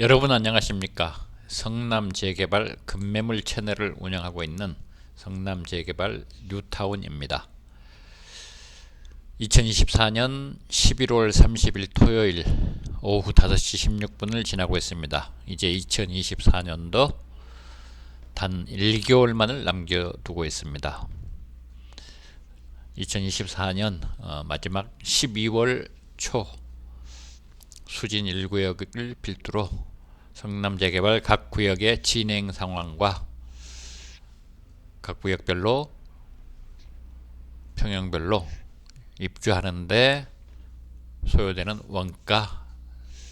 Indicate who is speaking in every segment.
Speaker 1: 여러분 안녕하십니까? 성남재개발 급매물 채널을 운영하고 있는 성남재개발 뉴타운입니다. 2024년 11월 30일 토요일 오후 5시 16분을 지나고 있습니다. 이제 2024년도 단 1개월만을 남겨두고 있습니다. 2024년 마지막 12월 초 수진 1구역을 필두로 성남재개발 각 구역의 진행 상황과 각 구역별로 평형별로 입주하는데 소요되는 원가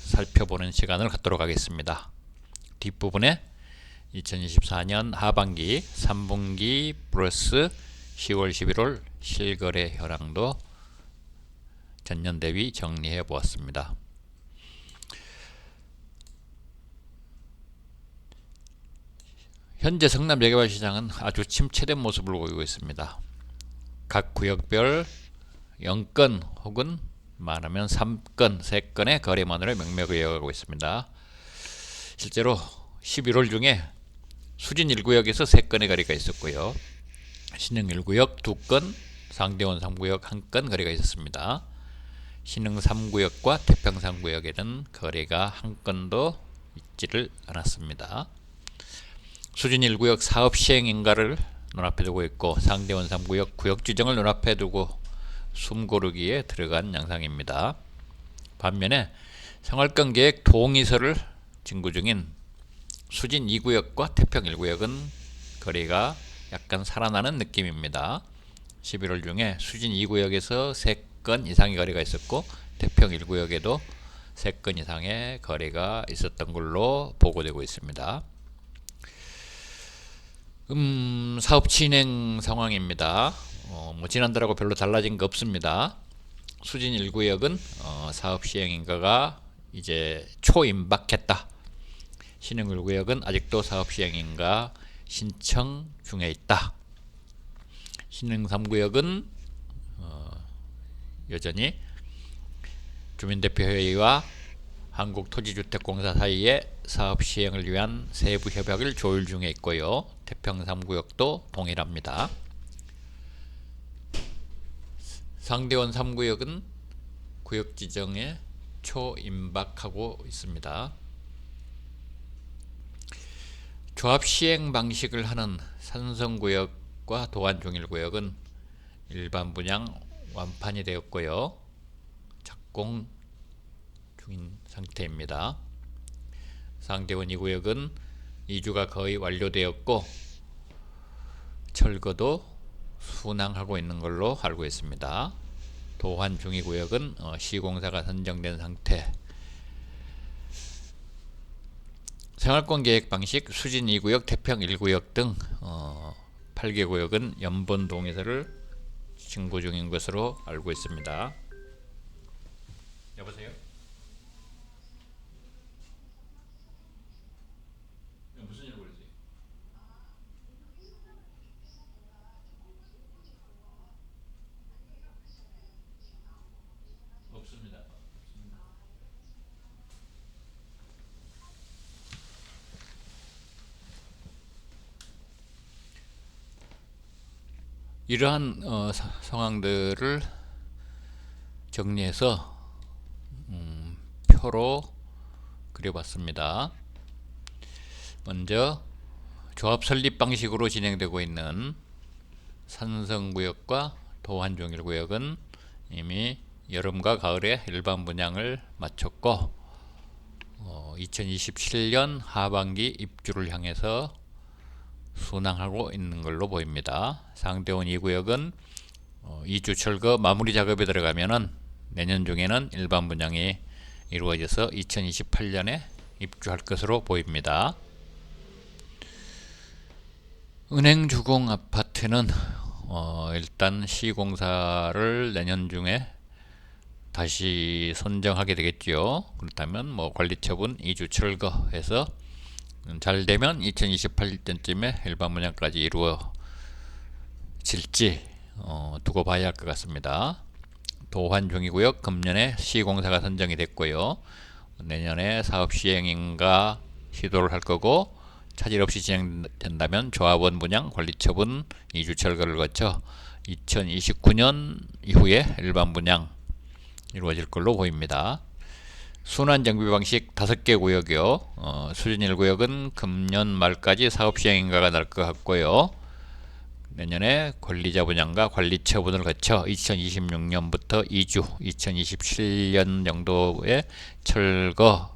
Speaker 1: 살펴보는 시간을 갖도록 하겠습니다. 뒷부분에 2024년 하반기 3분기 플러스 10월 11월 실거래 현황도 전년 대비 정리해 보았습니다. 현재 성남재개발 시장은 아주 침체된 모습을 보이고 있습니다. 각 구역별 0건 혹은 많으면 3건, 3건의 거래만으로 명맥을 이어가고 있습니다. 실제로 11월 중에 수진 1구역에서 3건의 거래가 있었고요. 신흥 1구역 2건, 상대원 3구역 1건 거래가 있었습니다. 신흥 3구역과 태평 3구역에는 거래가 1건도 있지를 않았습니다. 수진 1구역 사업 시행인가를 눈앞에 두고 있고 상대원 3구역 구역 지정을 눈앞에 두고 숨 고르기에 들어간 양상입니다. 반면에 생활권 계획 동의서를 진구 중인 수진 2구역과 태평 1구역은 거래가 약간 살아나는 느낌입니다. 11월 중에 수진 2구역에서 3건 이상의 거래가 있었고 태평 1구역에도 3건 이상의 거래가 있었던 걸로 보고되고 있습니다. 사업 진행 상황입니다. 지난달하고 별로 달라진 거 없습니다. 수진 1구역은 사업 시행인가가 이제 초임박했다. 신흥 1구역은 아직도 사업 시행인가 신청 중에 있다. 신흥 3구역은 여전히 주민대표회의와 한국토지주택공사 사이에 사업 시행을 위한 세부 협약을 조율 중에 있고요. 태평 3구역도 동일합니다. 상대원 3구역은 구역 지정에 초임박하고 있습니다. 조합 시행 방식을 하는 산성구역과 도안종일구역은 일반 분양 완판이 되었고요. 착공 중인 상태입니다. 상대원 2구역은 이주가 거의 완료되었고 철거도 순항하고 있는 걸로 알고 있습니다. 도환 중위구역은 시공사가 선정된 상태. 생활권 계획 방식 수진 2구역, 태평 1구역 등 8개 구역은 연본 동의서를 진구 중인 것으로 알고 있습니다. 여보세요? 무슨 일 보이세요? 없습니다. 이러한 상황들을 정리해서 표로 그려봤습니다. 먼저 조합 설립 방식으로 진행되고 있는 산성구역과 도환종일구역은 이미 여름과 가을에 일반 분양을 마쳤고 2027년 하반기 입주를 향해서 순항하고 있는 걸로 보입니다. 상대원 2구역은 2주 철거 마무리 작업에 들어가면은 내년 중에는 일반 분양이 이루어져서 2028년에 입주할 것으로 보입니다. 은행주공 아파트는 일단 시공사를 내년 중에 다시 선정하게 되겠죠. 그렇다면 관리처분 2주 철거해서 잘 되면 2028년쯤에 일반 분양까지 이루어질지 두고 봐야 할 것 같습니다. 도환종이구역 금년에 시공사가 선정이 됐고요. 내년에 사업 시행인가 시도를 할 거고, 차질 없이 진행된다면 조합원 분양, 관리처분, 이주 철거를 거쳐 2029년 이후에 일반 분양 이루어질 걸로 보입니다. 순환 정비 방식 5개 구역이요. 수준 1구역은 금년 말까지 사업 시행인가가 날 것 같고요. 내년에 권리자 분양과 관리 처분을 거쳐 2026년부터 이주, 2027년 정도에 철거를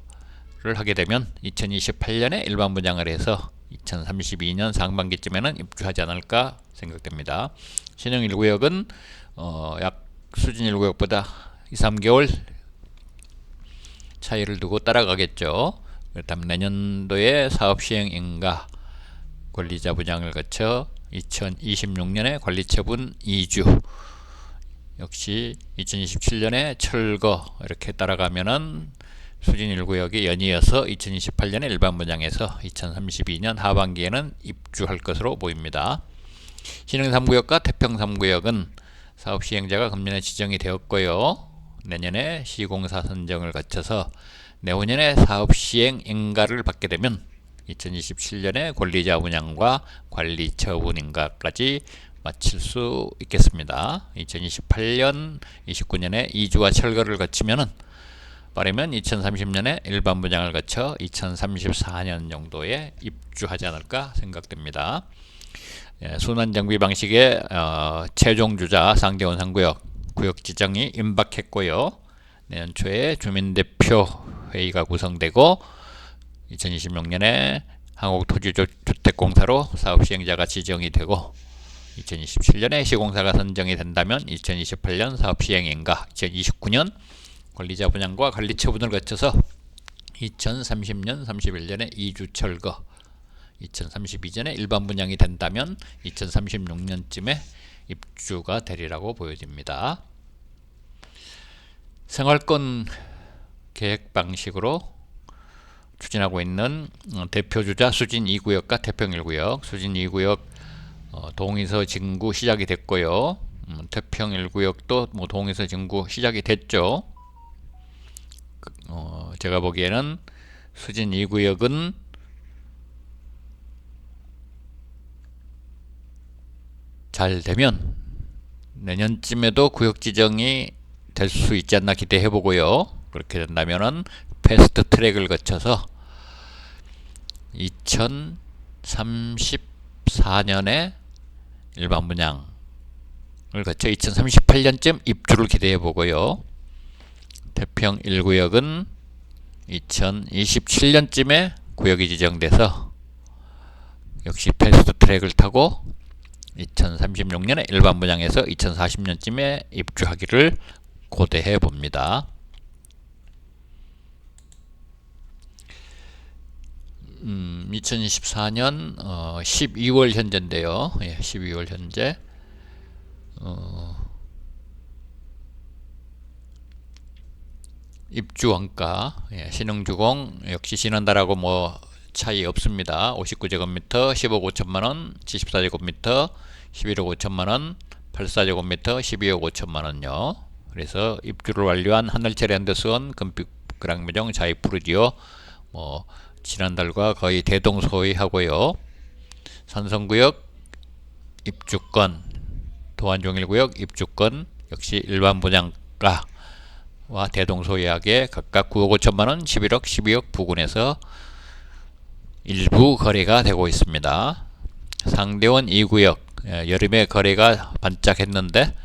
Speaker 1: 하게 되면 2028년에 일반 분양을 해서 2032년 상반기쯤에는 입주하지 않을까 생각됩니다. 신형 1구역은 약 수준 1구역보다 2, 3개월 차이를 두고 따라가겠죠. 그렇다면 내년도에 사업 시행인가 권리자 분양을 거쳐 2026년에 관리처분 2주, 역시 2027년에 철거, 이렇게 따라가면은 수진 1구역이 연이어서 2028년에 일반 분양에서 2032년 하반기에는 입주할 것으로 보입니다. 신흥 3구역과 태평 3구역은 사업 시행자가 금년에 지정이 되었고요. 내년에 시공사 선정을 거쳐서 내후년에 사업 시행 인가를 받게 되면 2027년에 권리자 분양과 관리 처분 인가까지 마칠 수 있겠습니다. 2028년, 29년에 이주와 철거를 거치면은 빠르면 2030년에 일반 분양을 거쳐 2034년 정도에 입주하지 않을까 생각됩니다. 순환 정비 방식의 최종 주자 상대원 3구역 구역 지정이 임박했고요. 내년 초에 주민대표 회의가 구성되고 2026년에 한국토지주택공사로 사업 시행자가 지정이 되고 2027년에 시공사가 선정이 된다면 2028년 사업 시행인가, 2029년 권리자 분양과 관리 처분을 거쳐서 2030년, 31년에 이주 철거, 2032년에 일반 분양이 된다면 2036년쯤에 입주가 되리라고 보여집니다. 생활권 계획 방식으로 추진하고 있는 대표주자 수진 2구역과 태평 1구역, 수진 2구역 동의서 진구 시작이 됐고요. 태평 1구역도 동의서 진구 시작이 됐죠. 제가 보기에는 수진 2구역은 잘 되면 내년쯤에도 구역 지정이 될 수 있지 않나 기대해 보고요. 그렇게 된다면은 패스트 트랙을 거쳐서 2034년에 일반 분양을 거쳐 2038년쯤 입주를 기대해 보고요. 태평 1구역은 2027년쯤에 구역이 지정돼서 역시 패스트 트랙을 타고 2036년에 일반 분양에서 2040년쯤에 입주하기를 고대해 봅니다. 2024년 12월 현재인데요. 12월 현재 입주 원가, 신흥주공 역시 지난달하고 뭐 차이 없습니다. 59제곱미터 10억 5천만원, 74제곱미터 11억 5천만원, 84제곱미터 12억 5천만원요. 그래서 입주를 완료한 하늘철 핸드스원, 금빛 그랑미정, 자이푸르지오 지난달과 거의 대동소이하고요. 산성구역 입주권, 도안종일구역 입주권 역시 일반 분양가와 대동소이하게 각각 9억 5천만원, 11억, 12억 부근에서 일부 거래가 되고 있습니다. 상대원 2구역 여름에 거래가 반짝했는데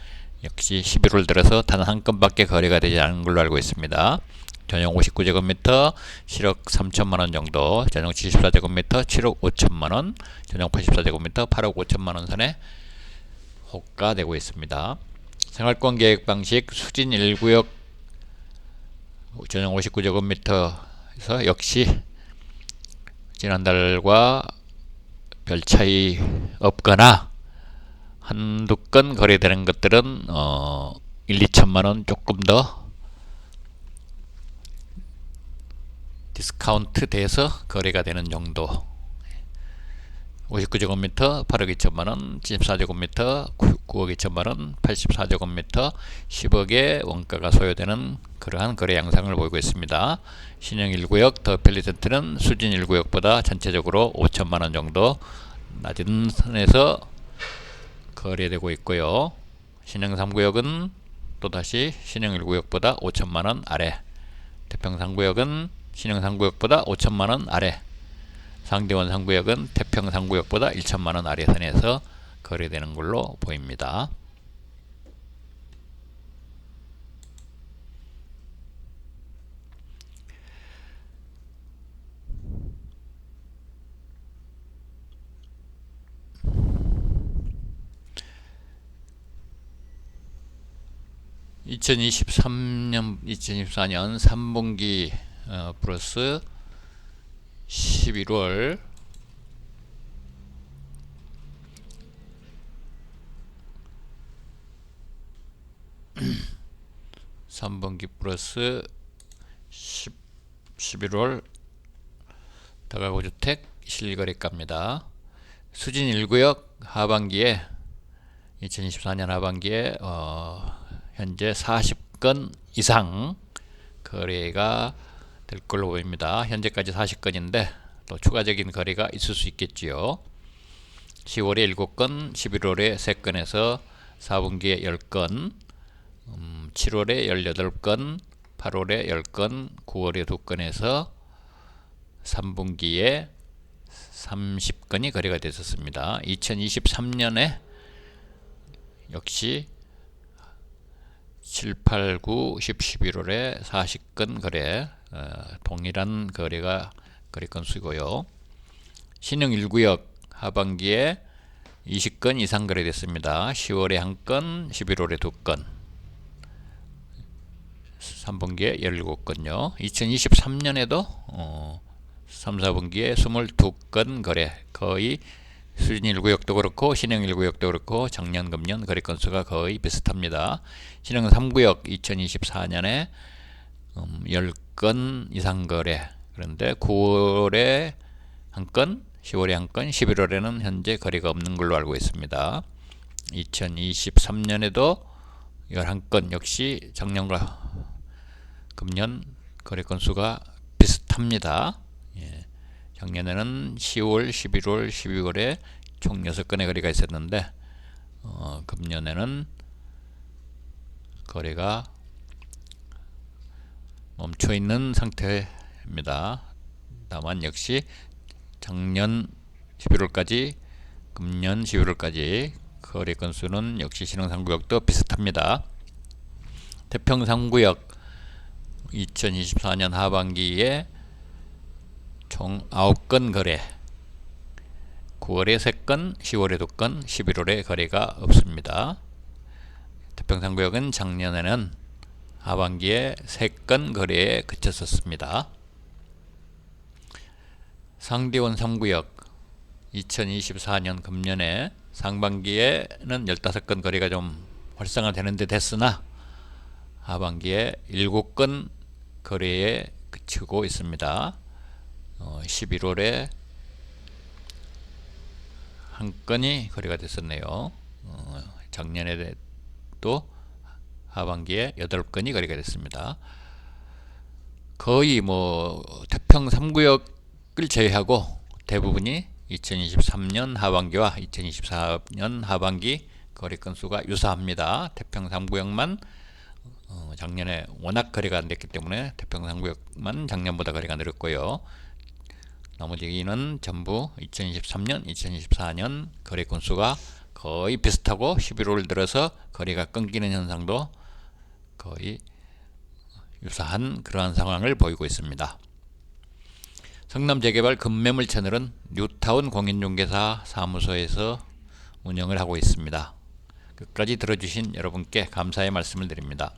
Speaker 1: 역시 11월 들어서 단 한 건밖에 거래가 되지 않은 걸로 알고 있습니다. 전용 59제곱미터 7억 3천만원 정도, 전용 74제곱미터 7억 5천만원, 전용 84제곱미터 8억 5천만원 선에 호가되고 있습니다. 생활권 계획 방식 수진 1구역 전용 59제곱미터에서 역시 지난달과 별 차이 없거나 한두 건 거래되는 것들은 1, 2천만원 조금 더 디스카운트 돼서 거래가 되는 정도, 59제곱미터 8억 2천만원, 74제곱미터 9억 2천만원, 84제곱미터 10억의 원가가 소요되는 그러한 거래 양상을 보이고 있습니다. 신형 1구역 더 펠리센트는 수진 1구역보다 전체적으로 5천만원 정도 낮은 선에서 거래되고 있고요. 신형 3구역은 또다시 신형 1구역보다 5천만원 아래, 태평 3구역은 신형 3구역보다 5천만원 아래, 상대원 3구역은 태평 3구역보다 1천만원 아래 선에서 거래되는 걸로 보입니다. (2023년) 2024년 3분기 플러스 11월 3분기 플러스 11월 다가구주택 실거래가입니다. 수진 1구역 하반기에 2024년 하반기에 현재 40건 이상 거래가 될 걸로 보입니다. 현재까지 40건인데 또 추가적인 거래가 있을 수 있겠지요. 10월에 7건, 11월에 3건에서 4분기에 10건, 7월에 18건, 8월에 10건, 9월에 2건에서 3분기에 30건이 거래가 됐었습니다. 2023년에 역시 7, 8, 9, 10, 11월에 40건 거래, 동일한 거래 건수고요. 신형 1구역 하반기에 20건 이상 거래됐습니다. 10월에 1건, 11월에 2건, 3분기에 17건요. 2023년에도 3, 4분기에 22건 거래, 거의 수진 1구역도 그렇고 신형 1구역도 그렇고 작년 금년 거래 건수가 거의 비슷합니다. 신형 3구역 2024년에 10건 이상 거래, 그런데 9월에 1건, 10월에 1건, 11월에는 현재 거래가 없는 걸로 알고 있습니다. 2023년에도 11건, 역시 작년과 금년 거래 건수가 비슷합니다. 작년에는 10월, 11월, 12월에 총 6건의 거래가 있었는데 금년에는 거래가 멈춰있는 상태입니다. 다만 역시 작년 11월까지 금년 11월까지 거래 건수는 역시 신흥 3구역도 비슷합니다. 태평 3구역 2024년 하반기에 총 9건 거래, 9월에 3건, 10월에 2건, 11월에 거래가 없습니다. 태평 3구역은 작년에는 하반기에 3건 거래에 그쳤었습니다. 상대원 3구역 2024년 금년에 상반기에는 15건 거래가 좀 활성화되는데 됐으나 하반기에 7건 거래에 그치고 있습니다. 11월에 1건이 거래가 됐었네요. 작년에도 하반기에 8건이 거래가 됐습니다. 거의 태평 3구역을 제외하고 대부분이 2023년 하반기와 2024년 하반기 거래 건수가 유사합니다. 태평 3구역만 작년에 워낙 거래가 안 됐기 때문에 태평 3구역만 작년보다 거래가 늘었고요. 나머지는 전부 2023년, 2024년 거래 건수가 거의 비슷하고 11월 들어서 거래가 끊기는 현상도 거의 유사한 그러한 상황을 보이고 있습니다. 성남재개발 금매물 채널은 뉴타운 공인중개사 사무소에서 운영을 하고 있습니다. 끝까지 들어주신 여러분께 감사의 말씀을 드립니다.